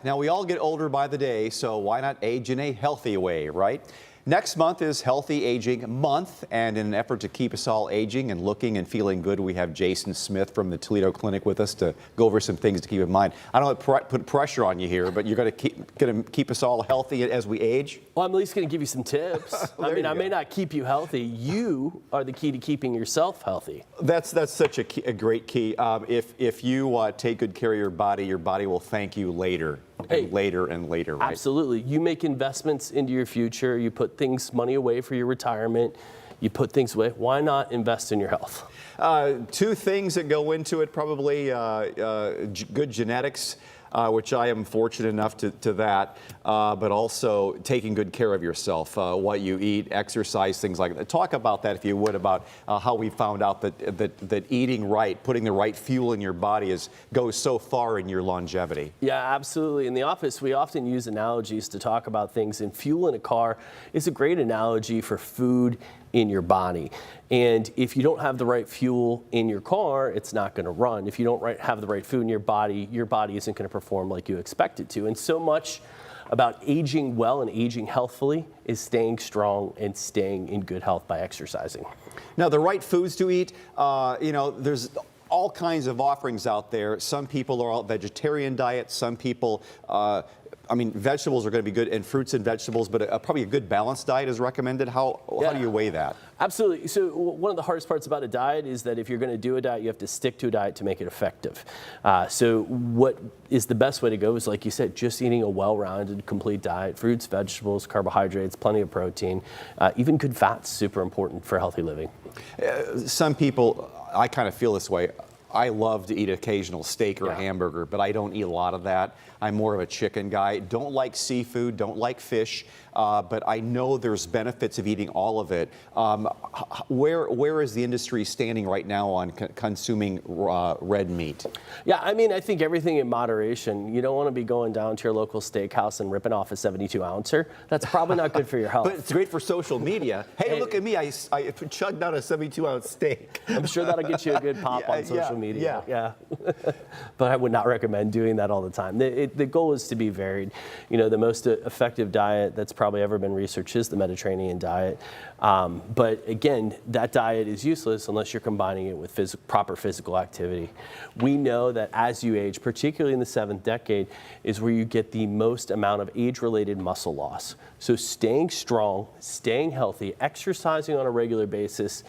back. Now, we all get older by the day, so why not age in a healthy way, right? Next month is Healthy Aging Month, and in an effort to keep us all aging and looking and feeling good, we have Jason Smith from the Toledo Clinic with us to go over some things to keep in mind. I don't want to put pressure on you here, but you're going to keep us all healthy as we age? Well, I'm at least going to give you some tips. I may not keep you healthy. You are the key to keeping yourself healthy. That's such a great key. If you take good care of your body will thank you later. And later and later, right? Absolutely. You make investments into your future. You put money away for your retirement. You put things away. Why not invest in your health? Two things that go into it, probably good genetics, which I am fortunate enough to that, but also taking good care of yourself, what you eat, exercise, things like that. Talk about that, if you would, about how we found out that eating right, putting the right fuel in your body goes so far in your longevity. Yeah, absolutely. In the office, we often use analogies to talk about things, and fuel in a car is a great analogy for food in your body. And if you don't have the right fuel in your car, it's not going to run. If you don't have the right food in your body isn't going to perform like you expect it to. And so much about aging well and aging healthfully is staying strong and staying in good health by exercising. Now, the right foods to eat, there's all kinds of offerings out there. Some people are all vegetarian diets. Some people, vegetables are going to be good, and fruits and vegetables, but probably a good balanced diet is recommended. How do you weigh that? Absolutely. So one of the hardest parts about a diet is that if you're going to do a diet, you have to stick to a diet to make it effective. So what is the best way to go is, like you said, just eating a well-rounded, complete diet, fruits, vegetables, carbohydrates, plenty of protein, even good fats, super important for healthy living. Some people, I kind of feel this way. I love to eat occasional steak or hamburger, but I don't eat a lot of that. I'm more of a chicken guy. Don't like seafood, don't like fish, but I know there's benefits of eating all of it. Where is the industry standing right now on consuming red meat? Yeah, I think everything in moderation. You don't want to be going down to your local steakhouse and ripping off a 72-ouncer. That's probably not good for your health. But it's great for social media. Hey, look at me, I chugged down a 72-ounce steak. I'm sure that'll get you a good pop on social media. Yeah. But I would not recommend doing that all the time. The goal is to be varied. The most effective diet that's probably ever been researched is the Mediterranean diet. But again, that diet is useless unless you're combining it with proper physical activity. We know that as you age, particularly in the 7th decade, is where you get the most amount of age-related muscle loss. So staying strong, staying healthy, exercising on a regular basis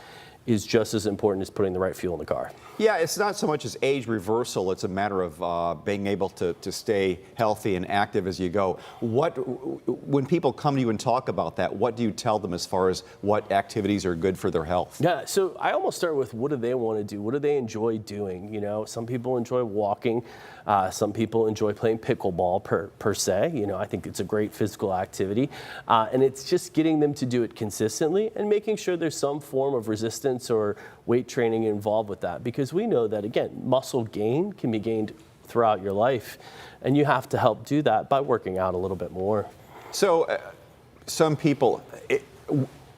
is just as important as putting the right fuel in the car. Yeah, it's not so much as age reversal, it's a matter of being able to stay healthy and active as you go. When people come to you and talk about that, what do you tell them as far as what activities are good for their health? Yeah, so I almost start with, what do they want to do? What do they enjoy doing? Some people enjoy walking. Some people enjoy playing pickleball per se. I think it's a great physical activity. And it's just getting them to do it consistently and making sure there's some form of resistance or weight training involved with that. Because we know that, again, muscle gain can be gained throughout your life. And you have to help do that by working out a little bit more. So some people,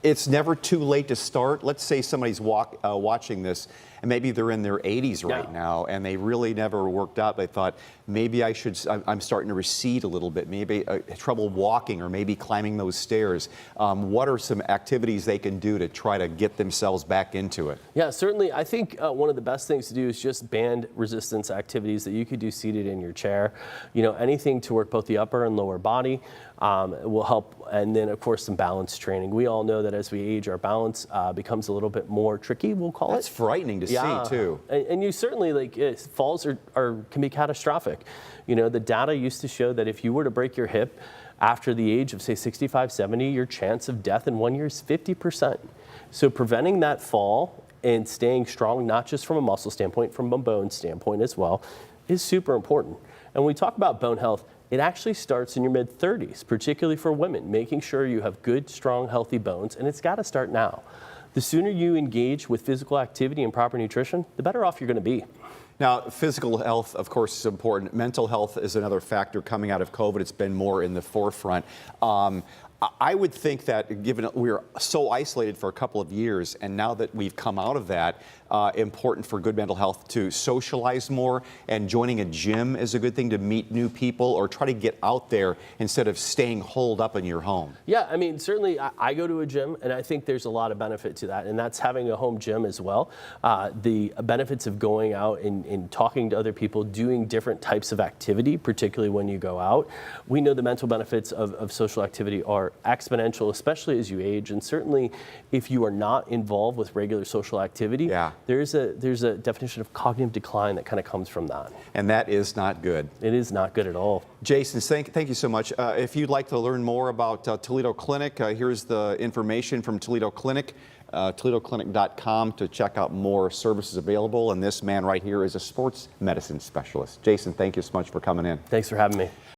it's never too late to start. Let's say somebody's watching this, and maybe they're in their 80s right now, and they really never worked out. They thought, maybe I'm starting to recede a little bit, maybe trouble walking or maybe climbing those stairs. What are some activities they can do to try to get themselves back into it? Yeah, certainly. I think one of the best things to do is just band resistance activities that you could do seated in your chair. Anything to work both the upper and lower body will help. And then, of course, some balance training. We all know that as we age, our balance becomes a little bit more tricky, we'll call it. That's frightening to see, too. And you certainly, falls can be catastrophic. The data used to show that if you were to break your hip after the age of, say, 65, 70, your chance of death in 1 year is 50%. So preventing that fall and staying strong, not just from a muscle standpoint, from a bone standpoint as well, is super important. And when we talk about bone health, it actually starts in your mid-30s, particularly for women, making sure you have good, strong, healthy bones, and it's got to start now. The sooner you engage with physical activity and proper nutrition, the better off you're going to be. Now, physical health, of course, is important. Mental health is another factor coming out of COVID. It's been more in the forefront. I would think that given we were so isolated for a couple of years, and now that we've come out of that, important for good mental health to socialize more, and joining a gym is a good thing to meet new people or try to get out there instead of staying holed up in your home. Yeah, I mean, certainly I go to a gym, and I think there's a lot of benefit to that, and that's having a home gym as well. The benefits of going out and talking to other people, doing different types of activity, particularly when you go out. We know the mental benefits of social activity are exponential, especially as you age, and certainly if you are not involved with regular social activity, there's a definition of cognitive decline that kind of comes from that. And that is not good. It is not good at all. Jason, thank you so much. If you'd like to learn more about Toledo Clinic, here's the information from Toledo Clinic. ToledoClinic.com to check out more services available. And this man right here is a sports medicine specialist. Jason, thank you so much for coming in. Thanks for having me.